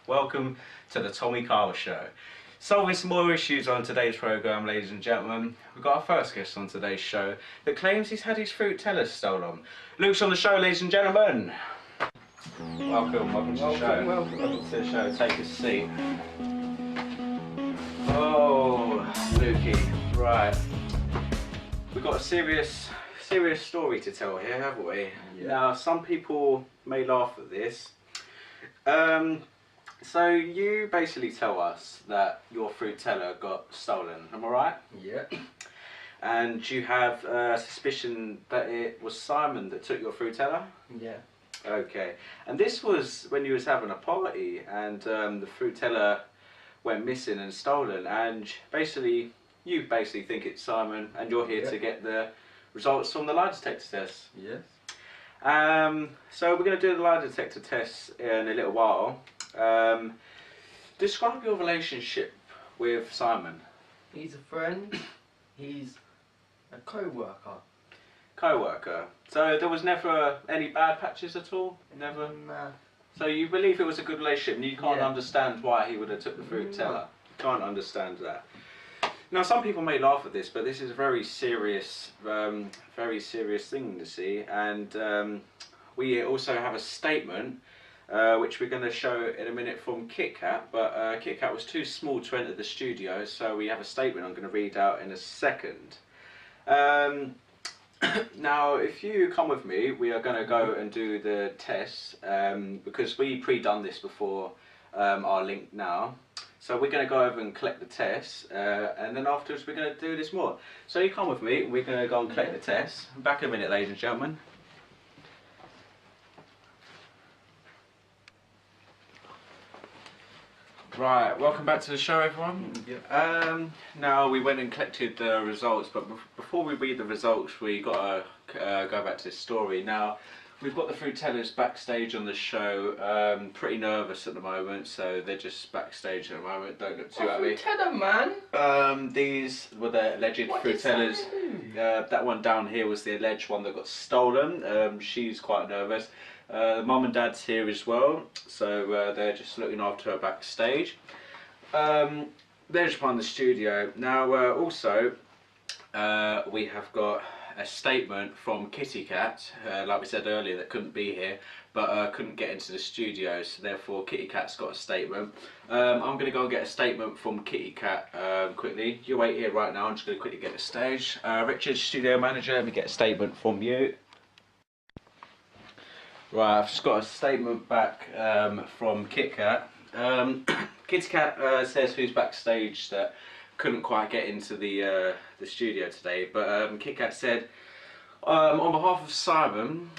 Welcome to the Tommy Carver Show. Solving some more issues on today's programme, ladies and gentlemen. We've got our first guest on today's show that claims he's had his FRUITELLA stolen. Luke's on the show, ladies and gentlemen. Welcome to the show. Welcome to the show. Take a seat. Oh, Lukey, right. We've got a serious story to tell here, haven't we? Yeah. Now, some people may laugh at this. So you basically tell us that your FRUITELLA got stolen, am I right? Yeah. And you have a suspicion that it was Simon that took your FRUITELLA? Yeah. Okay. And this was when you was having a party and the FRUITELLA went missing and stolen, and you basically think it's Simon, and you're here to get the results from the lie detector test. Yes. So we're going to do the lie detector test in a little while. Describe your relationship with Simon. He's a friend. He's a co-worker. Co-worker. So there was never any bad patches at all? Never? Nah. So you believe it was a good relationship and you can't understand why he would have took the FRUITELLA? Can't understand that. Now some people may laugh at this, but this is a very serious thing to see, and we also have a statement which we're going to show in a minute from Kit Kat, but Kit Kat was too small to enter the studio, so we have a statement I'm going to read out in a second. Now if you come with me, we are going to go and do the test, because we pre-done this before our link now. So we're going to go over and collect the test, and then afterwards we're going to do this more. So you come with me, we're going to go and collect the test. Back in a minute, ladies and gentlemen. Right, welcome back to the show, everyone. Yep. Now we went and collected the results, but before we read the results, we got to go back to this story. Now we've got the FRUITELLAs backstage on the show. Pretty nervous at the moment, so they're just backstage at the moment. Don't look too happy. FRUITELLA, man. These were the alleged FRUITELLAs. That one down here was the alleged one that got stolen. She's quite nervous. The mum and dad's here as well, so they're just looking after her backstage. They're just behind the studio. Now also we have got a statement from Kitty Cat, like we said earlier, that couldn't be here, but couldn't get into the studio, so therefore Kitty Cat's got a statement. I'm going to go and get a statement from Kitty Cat quickly. You wait here right now, I'm just going to quickly get the stage. Richard, studio manager, let me get a statement from you. Right, I've just got a statement back from Kit Kat. Kit Kat says who's backstage that couldn't quite get into the studio today, but Kit Kat said, on behalf of Simon,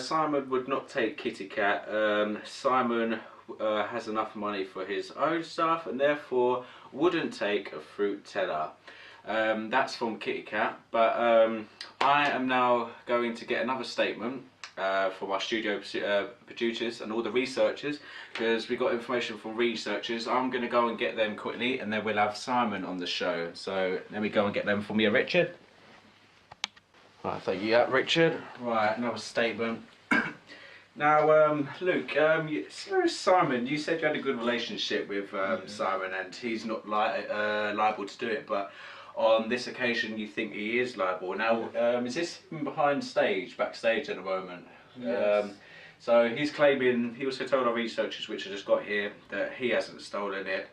Simon would not take Kitty Kat. Simon has enough money for his own stuff and therefore wouldn't take a FRUITELLA. That's from Kitty Cat, but I am now going to get another statement from our studio producers and all the researchers, because we got information from researchers. I'm going to go and get them quickly, and then we'll have Simon on the show. So let me go and get them from you, Richard. Right, thank you, Richard. Right, another statement. Now, Luke, so Simon, you said you had a good relationship with Simon, and he's not liable to do it, but on this occasion you think he is liable. Now, is this backstage at the moment? Yes. So he's claiming, he also told our researchers, which I just got here, that he hasn't stolen it.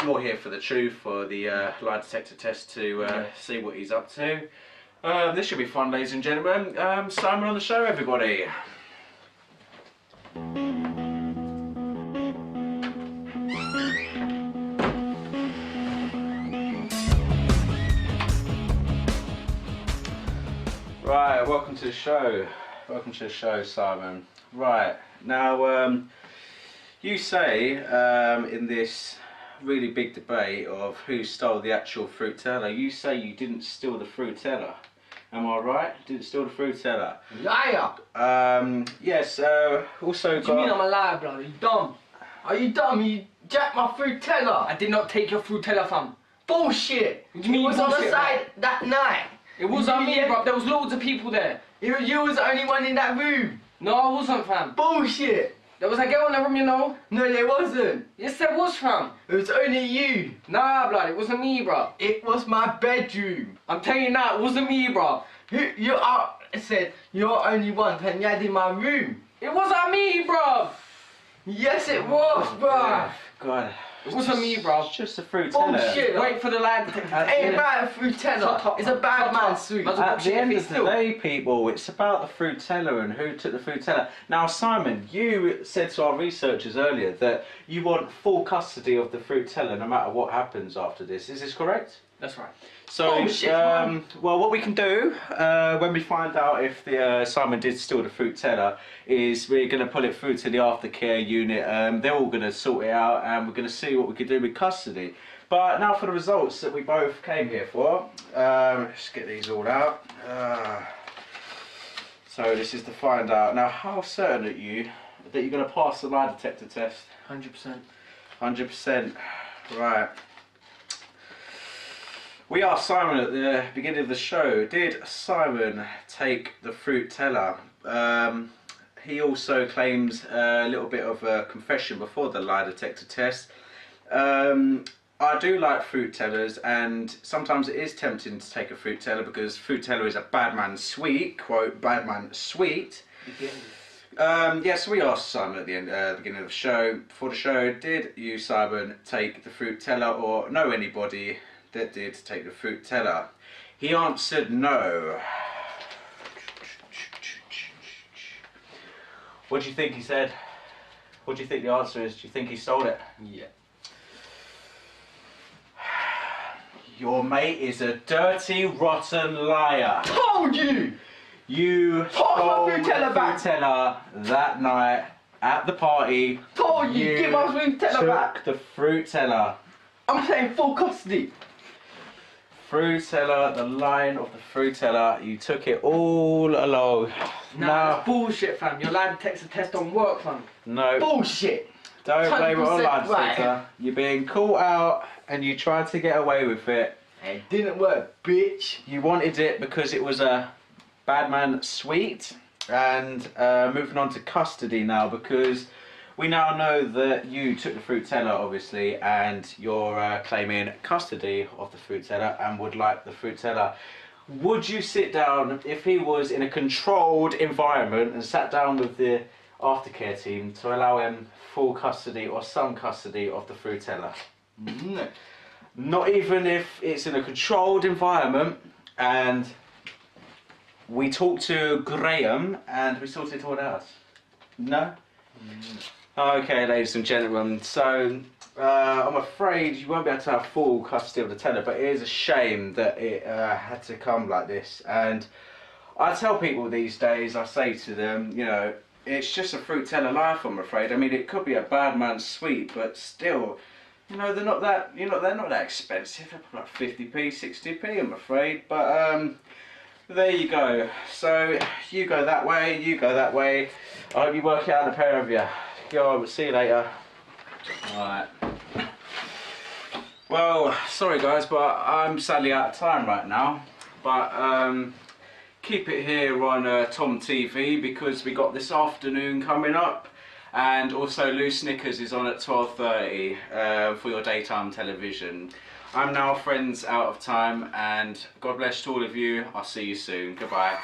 You're here for the truth, for the lie detector test to see what he's up to. This should be fun, ladies and gentlemen. Simon on the show, everybody. Right, welcome to the show. Welcome to the show, Simon. Right, now you say in this really big debate of who stole the actual FRUITELLA, you say you didn't steal the FRUITELLA. Am I right? Didn't steal the FRUITELLA. Liar! Yes, also what do you mean I'm a liar, blood? Are you dumb? Are you dumb? You jacked my FRUITELLA! I did not take your FRUITELLA, fam. Bullshit! What do you mean bullshit? It was on the side that night. It wasn't me, bro. There was loads of people there. You was the only one in that room. No, I wasn't, fam. Bullshit! There was a girl in the room, you know. No, there wasn't. Yes, there was, fam. It was only you. Nah, blood, it wasn't me, bro. It was my bedroom. I'm telling you now, it wasn't me, bro. You are, said you're only one and you had in my room. It wasn't me, bro. Yes, it was, bro. God. It wasn't me, bro. It's just a fruitella. Bullshit. Wait for the lie detector. Ain't about a fruitella. It's a bad man's sweet. At the end of the day, people, it's about the fruitella and who took the fruitella. Now, Simon, you said to our researchers earlier that you want full custody of the fruitella no matter what happens after this. Is this correct? That's right. So, well, what we can do when we find out if the Simon did steal the fruitella is we're going to pull it through to the aftercare unit. They're all going to sort it out, and we're going to see what we can do with custody. But now for the results that we both came here for. Let's get these all out. So this is to find out. Now, how certain are you that you're going to pass the lie detector test? 100%. 100%. Right. We asked Simon at the beginning of the show, did Simon take the fruitella? He also claims a little bit of a confession before the lie detector test. I do like fruitellas, and sometimes it is tempting to take a fruitella because fruitella is a bad man's sweet, quote, bad man's sweet. Yes, we asked Simon at the beginning of the show, before the show, did you, Simon, take the fruitella or know anybody that did take the fruitella? He answered no. What do you think he said? What do you think the answer is? Do you think he stole it? Yeah. Your mate is a dirty, rotten liar. Told you! You stole the fruitella that night at the party. Told you, give my fruitella back. The fruitella. I'm saying full custody. Fruitella, the line of the fruitella, you took it all along. Nah, that's bullshit, fam. Your lie detector test don't work, fam. No. Bullshit. Don't blame it on lie detector. Right. You're being caught out and you tried to get away with it. It didn't work, bitch. You wanted it because it was a bad man sweet. And moving on to custody now, because we now know that you took the fruitella, obviously, and you're claiming custody of the fruitella and would like the fruitella. Would you sit down, if he was in a controlled environment and sat down with the aftercare team, to allow him full custody or some custody of the fruitella? No. Not even if it's in a controlled environment and we talked to Graham and we sorted it all out? No? Okay, ladies and gentlemen, so I'm afraid you won't be able to have full custody of the tenner, but it is a shame that it had to come like this. And I tell people these days, I say to them, you know, it's just a fruitella life, I'm afraid. I mean, it could be a bad man's sweet, but still, you know, they're not that expensive. They're like 50p, 60p, I'm afraid. But there you go. So you go that way, you go that way. I hope you work out, the pair of you. Go on, see you later. Alright. Well, sorry guys, but I'm sadly out of time right now. But keep it here on Tom TV because we got this afternoon coming up. And also Loose Snickers is on at 12:30 for your daytime television. I'm now, friends, out of time, and God bless to all of you. I'll see you soon. Goodbye.